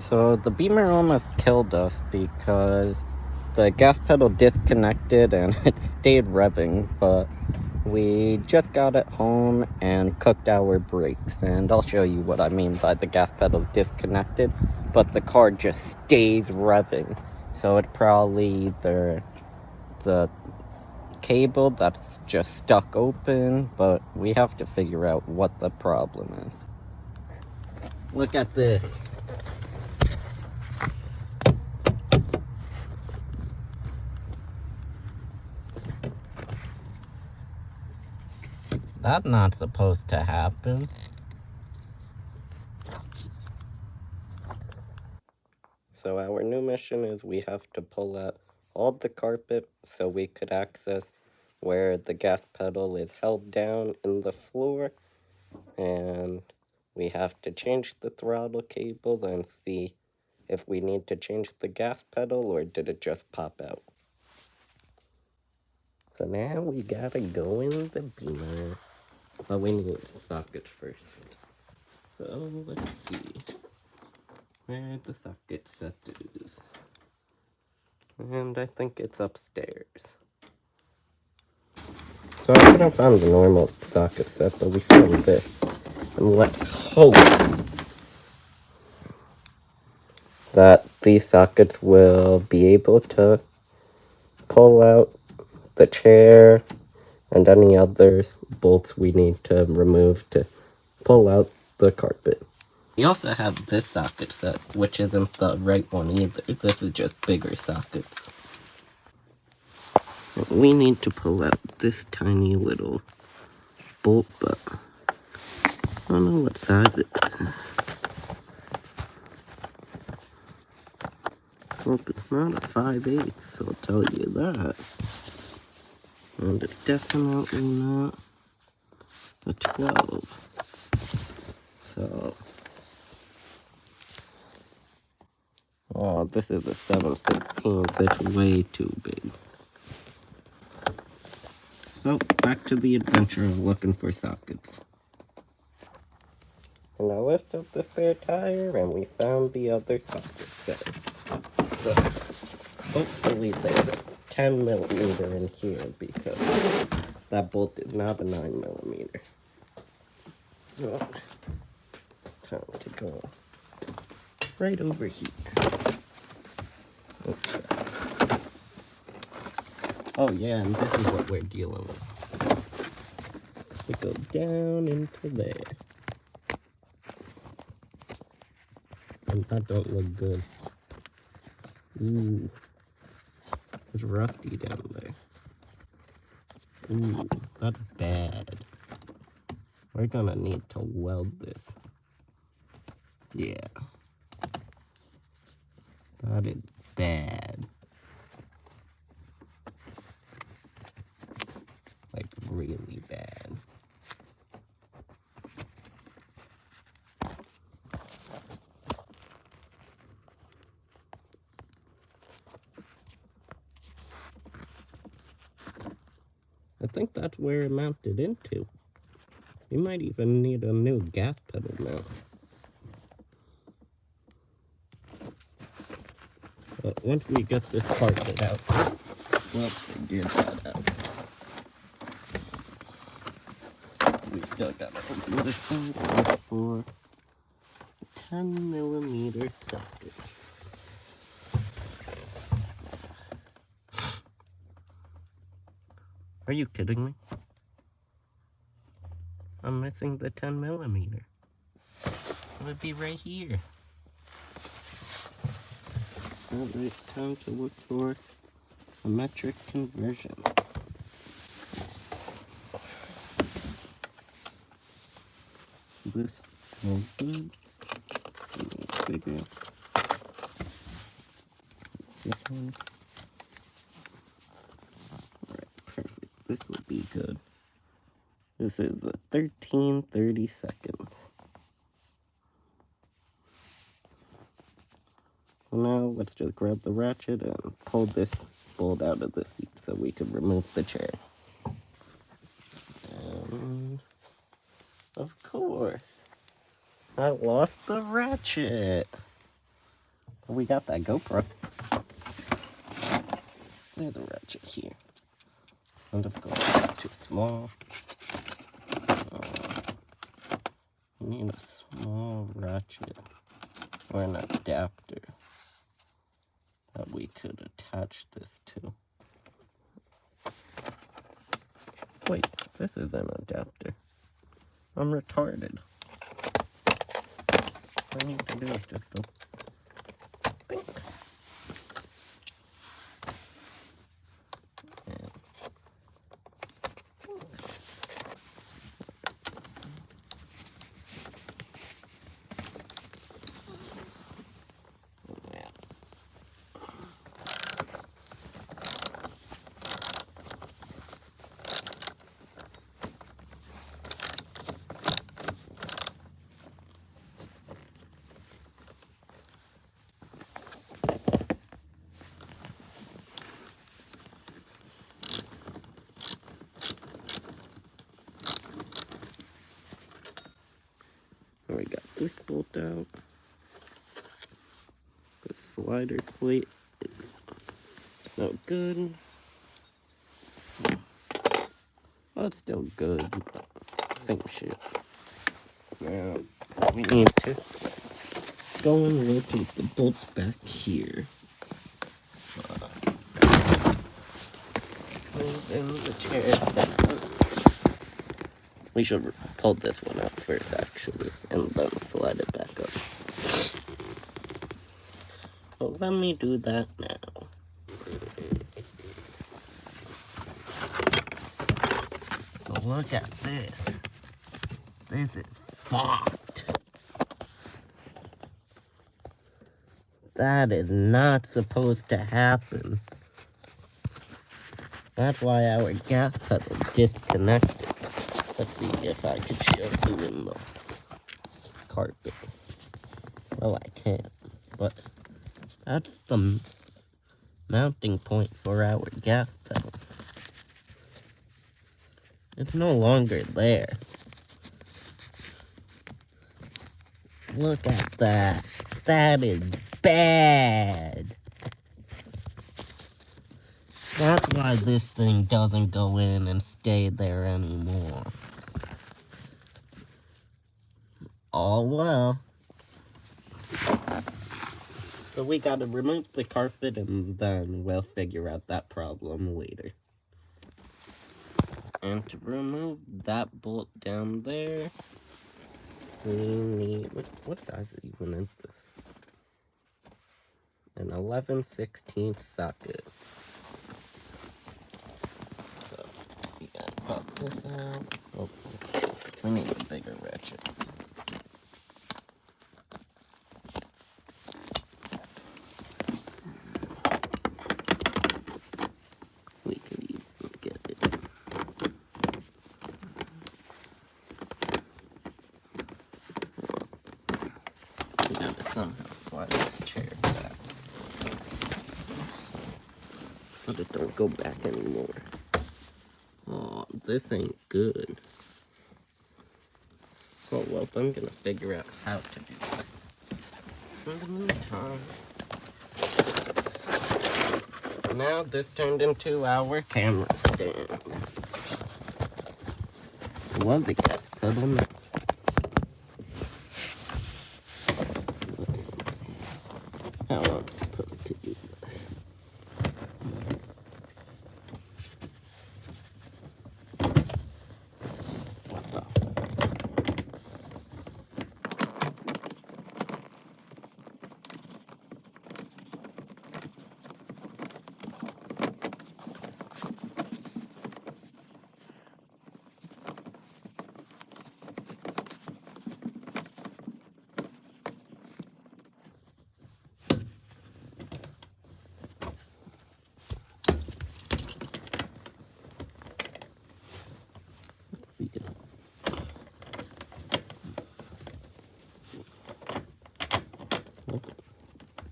So the beamer almost killed us because the gas pedal disconnected and it stayed revving, but we just got it home and cooked our brakes, and I'll show you what I mean by the gas pedal's disconnected, but the car just stays revving. So it probably either the cable that's just stuck open, but we have to figure out what the problem is. Look at this. That's not supposed to happen. So our new mission is we have to pull out all the carpet so we could access where the gas pedal is held down in the floor, and we have to change the throttle cable and see if we need to change the gas pedal or did it just pop out. So now we gotta go in the beamer, but we need sockets first. So let's see where the socket set is. And I think it's upstairs. So I couldn't find the normal socket set, but we found this. And let's hope that these sockets will be able to pull out the chair and any other bolts we need to remove to pull out the carpet. We also have this socket set, which isn't the right one either. This is just bigger sockets. We need to pull out this tiny little bolt, but I don't know what size it is. Hope it's not a 5/8, I'll tell you that. And it's definitely not a 12. So, oh, this is a 7/16, it's way too big. So, back to the adventure of looking for sockets. And I lift up the spare tire and we found the other socket set. So, hopefully there's a 10 millimeter in here because that bolt is not a 9 millimeter. So, time to go right over here. Okay. Oh yeah, and this is what we're dealing with. We go down into there. And that don't look good. Ooh. It's rusty down there. Ooh, that's bad. We're gonna need to weld this. Yeah. That is bad. Like, really bad. I think that's where it mounted into. We might even need a new gas pedal mount. But once we get this carpet out, we'll figure that out. We still gotta open this thing for 10 millimeter socket. Are you kidding me? I'm missing the 10 millimeter. It would be right here. Alright, time to look for a metric conversion. This is good. Bigger. This one. Alright, perfect. This will be good. This is a 13/30 seconds. So now let's just grab the ratchet and pull this bolt out of the seat so we can remove the chair. And of course, I lost the ratchet. We got that GoPro. There's a ratchet here. And of course, it's too small. We need a small ratchet or an adapter that we could attach this to. Wait, this is an adapter. I'm retarded. All I need to do is just go. Bink. And yeah. We got this bolt out. The slider plate is no good. Well, it's still good, but same shit. Now, we need to go and rotate the bolts back here. Move in the chair back. We should pull this one out first, actually, and then slide it back up. Well, let me do that now. But look at this. This is fucked. That is not supposed to happen. That's why our gas pedal disconnected. Let's see if I could show you in the carpet. Well, I can't, but that's the mounting point for our gas pedal. It's no longer there. Look at that. That is bad. That's why this thing doesn't go in and stay there anymore. Oh well. So we gotta remove the carpet and then we'll figure out that problem later. And to remove that bolt down there, we need, what size even is this? An 11/16 socket. So, we gotta pop this out. Oh, we need a bigger ratchet. We could even get it. We gotta somehow slide this chair back. So it don't go back anymore. Oh, this ain't good. Oh well, I'm gonna figure out how to do this. In the meantime, now this turned into our camera stand. It was a gas pedal. Let's see how I'm supposed to do this.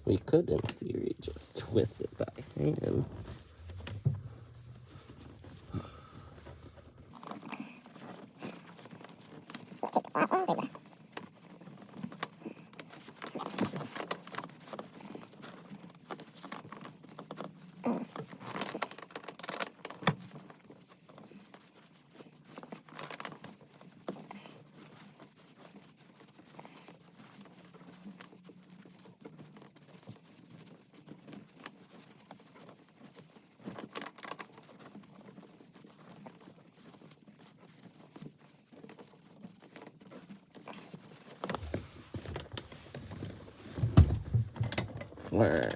We could, in theory, just twist it by hand. learn.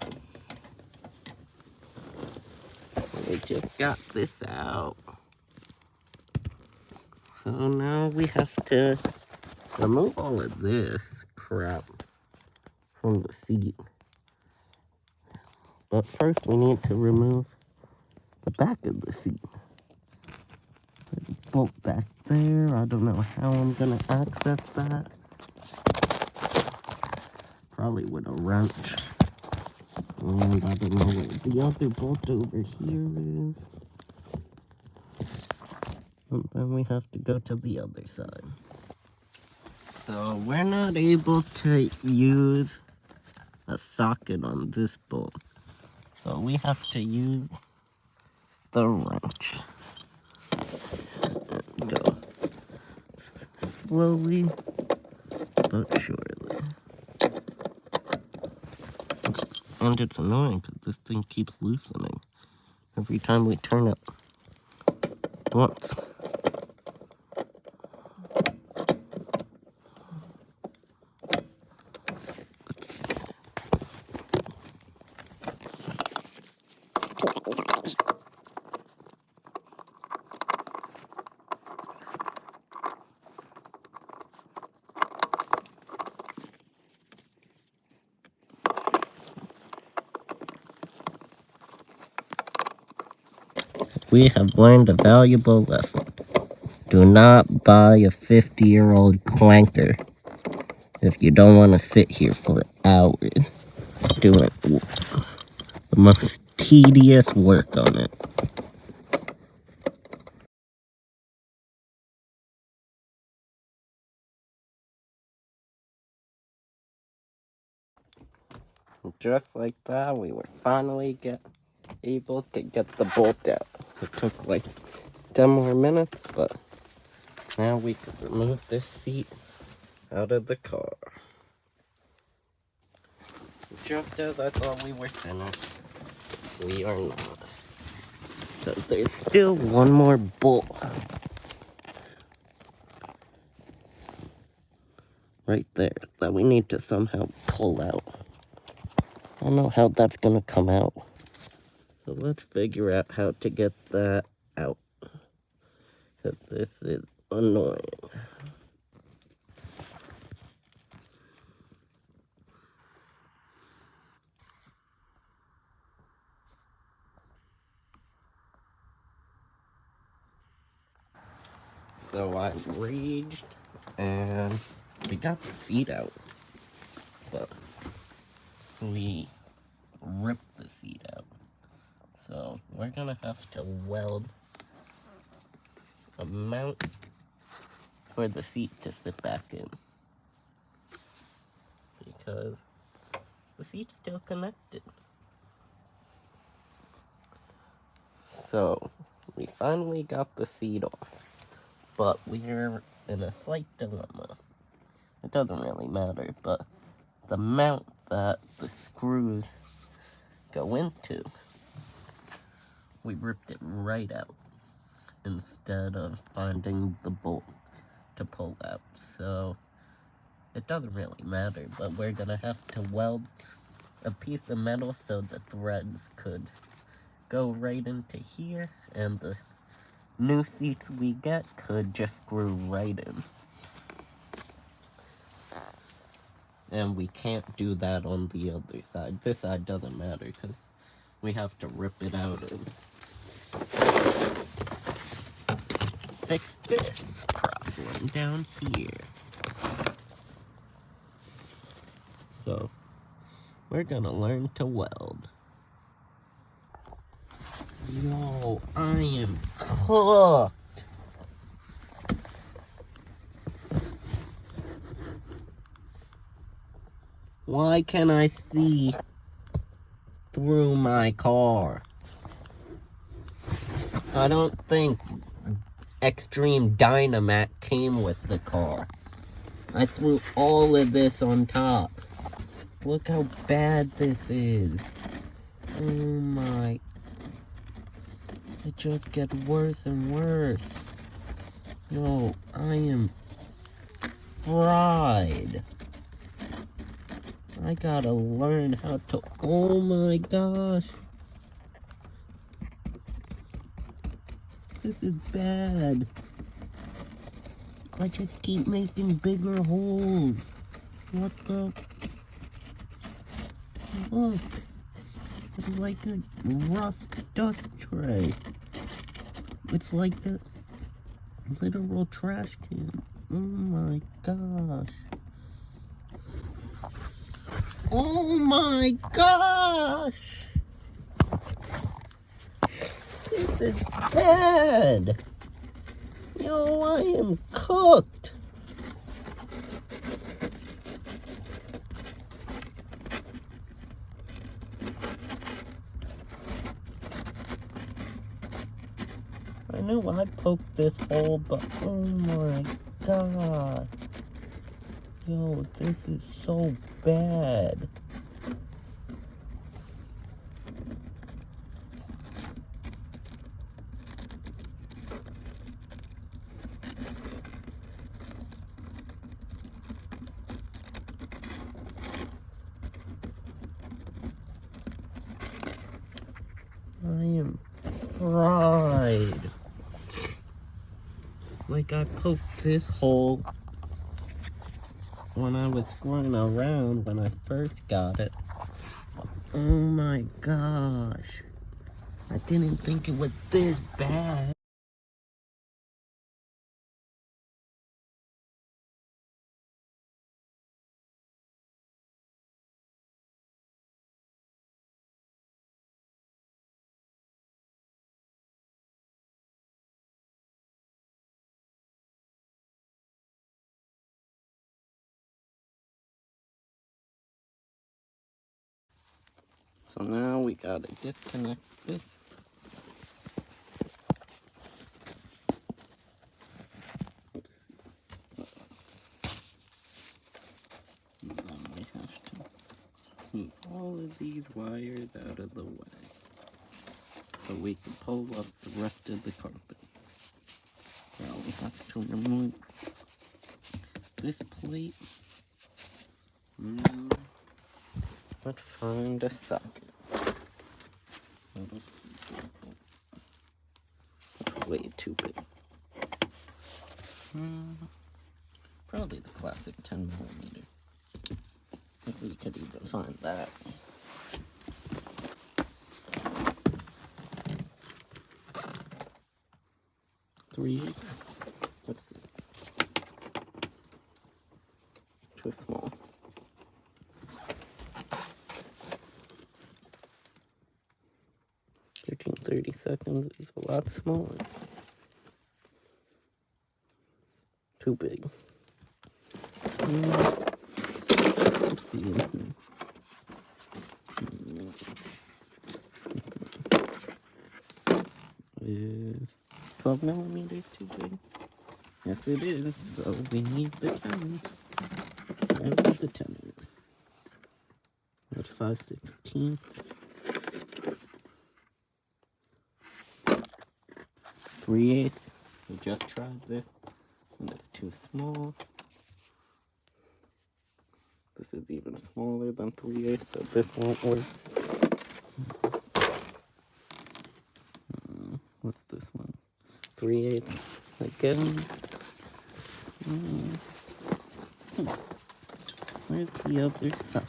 We just got this out. So now we have to remove all of this crap from the seat. But first we need to remove the back of the seat. Bolt back there. I don't know how I'm gonna access that. Probably with a wrench. And I don't know where the other bolt over here is. And then we have to go to the other side. So we're not able to use a socket on this bolt. So we have to use the wrench. And go slowly but surely. And it's annoying because this thing keeps loosening every time we turn it once. We have learned a valuable lesson. Do not buy a 50-year-old clanker if you don't want to sit here for hours doing the most tedious work on it. Just like that, we were finally able to get the bolt out. It took like 10 more minutes, but now we can remove this seat out of the car. Just as I thought we were finished, we are not. So there's still one more bolt right there that we need to somehow pull out. I don't know how that's gonna come out. So let's figure out how to get that out. Because this is annoying. So I raged and we got the seat out. But we ripped the seat out. So we're gonna have to weld a mount for the seat to sit back in. Because the seat's still connected. So we finally got the seat off. But we're in a slight dilemma. It doesn't really matter, but the mount that the screws go into, we ripped it right out instead of finding the bolt to pull out. So it doesn't really matter, but we're gonna have to weld a piece of metal so the threads could go right into here, and the new seats we get could just screw right in. And we can't do that on the other side. This side doesn't matter because we have to rip it out and fix this problem down here. So we're gonna learn to weld. Yo, I am cooked. Why can't I see through my car? I don't think Extreme Dynamat came with the car. I threw all of this on top. Look how bad this is. Oh my. It just gets worse and worse. Yo, I am fried. I gotta learn how to... Oh my gosh. This is bad. I just keep making bigger holes. What the... Look. It's like a rust dust tray. It's like a literal trash can. Oh my gosh. Oh my gosh! This is bad! Yo, I am cooked! I knew I poked this hole, but oh my god. Yo, this is so bad. I am fried. Like, I poked this hole when I was screwing around when I first got it. Oh my gosh. I didn't think it was this bad. So now we gotta disconnect this. Let's see. And then we have to move all of these wires out of the way so we can pull up the rest of the carpet. Now we have to remove this plate. Let's find a socket. That's way too big. Probably the classic 10mm. If we could even find that. Three-eighths. Let's see. Too small. 30 seconds is a lot smaller. Too big. Let's see. Is 12mm too big? Yes, it is. So we need the 10. Wherever the 10 is. That's 5/16. 3/8. We just tried this, and it's too small. This is even smaller than 3/8, so this won't work. What's this one? 3/8 again. Where's the other socket?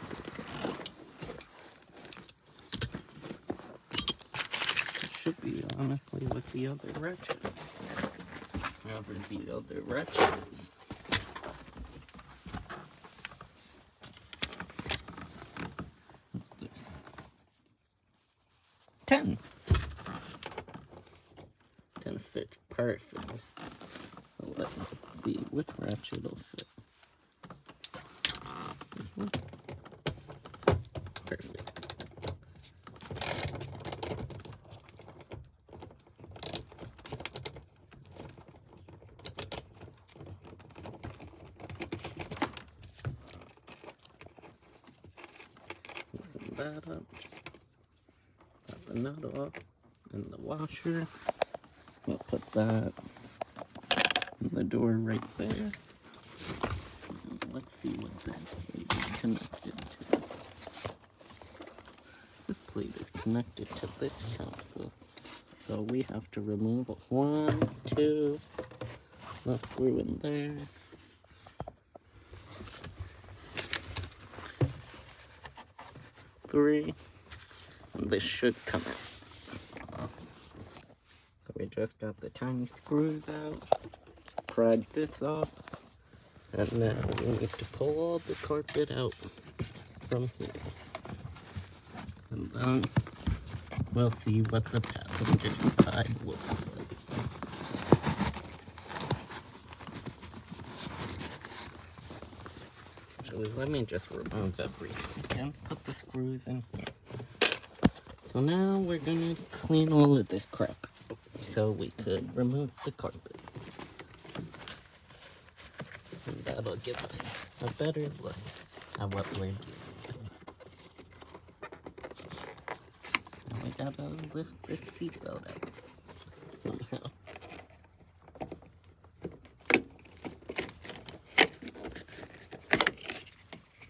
It should be honestly with the other ratchet. Wherever the other ratchet is. What's this? 10. 10 fits perfect. So let's see which ratchet will fit. This one? Perfect. Loosen that up. Got the nut off and the washer. We'll put that in the door right there. Let's see what this is connected to. plate is connected to this console. So we have to remove 1, 2, let's screw in there. 3, and this should come out. So we just got the tiny screws out, pried this off, and now we need to pull all the carpet out from here. And then we'll see what the passenger side looks like. Actually, let me just remove everything and put the screws in here. So now we're gonna clean all of this crap so we could remove the carpet. And that'll give us a better look at what we're dealing with. And we gotta lift this seatbelt out somehow.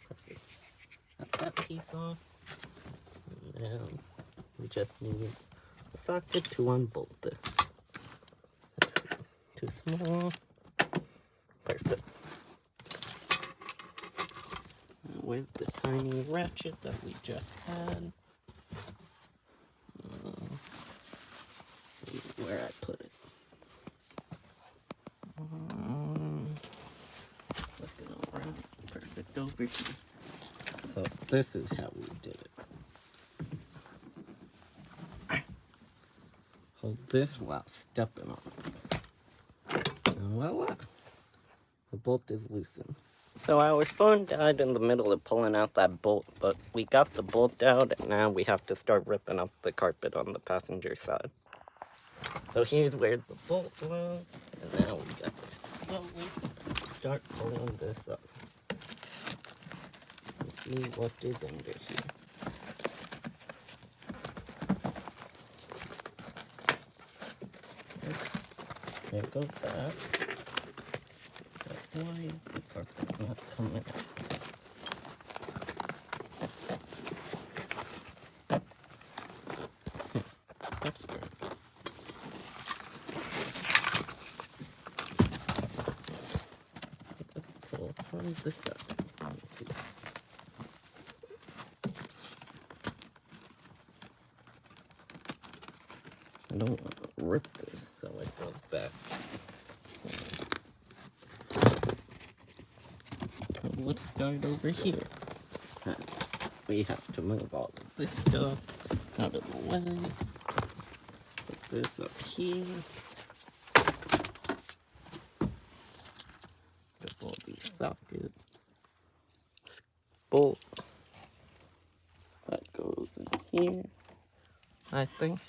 Perfect. Got that piece off. And now we just need a socket to unbolt this. Let's see. Too small. Perfect. And with the tiny ratchet that we just had, where I put it. Looking around, perfect over here. So this is how we did it. Hold this while stepping on it. And voila, the bolt is loosened. So our phone died in the middle of pulling out that bolt, but we got the bolt out, and now we have to start ripping up the carpet on the passenger side. So here's where the bolt was, and now we got to slowly start pulling this up. Let's see what is under here. There goes that. But why is the carpet not coming out? That's good. Let's pull from the side. Let's see. I don't want to rip this so it goes back. So let's start over here. And we have to move all of this stuff out of the way. Put this up here. Put all these sockets. Bolt. That goes in here, I think.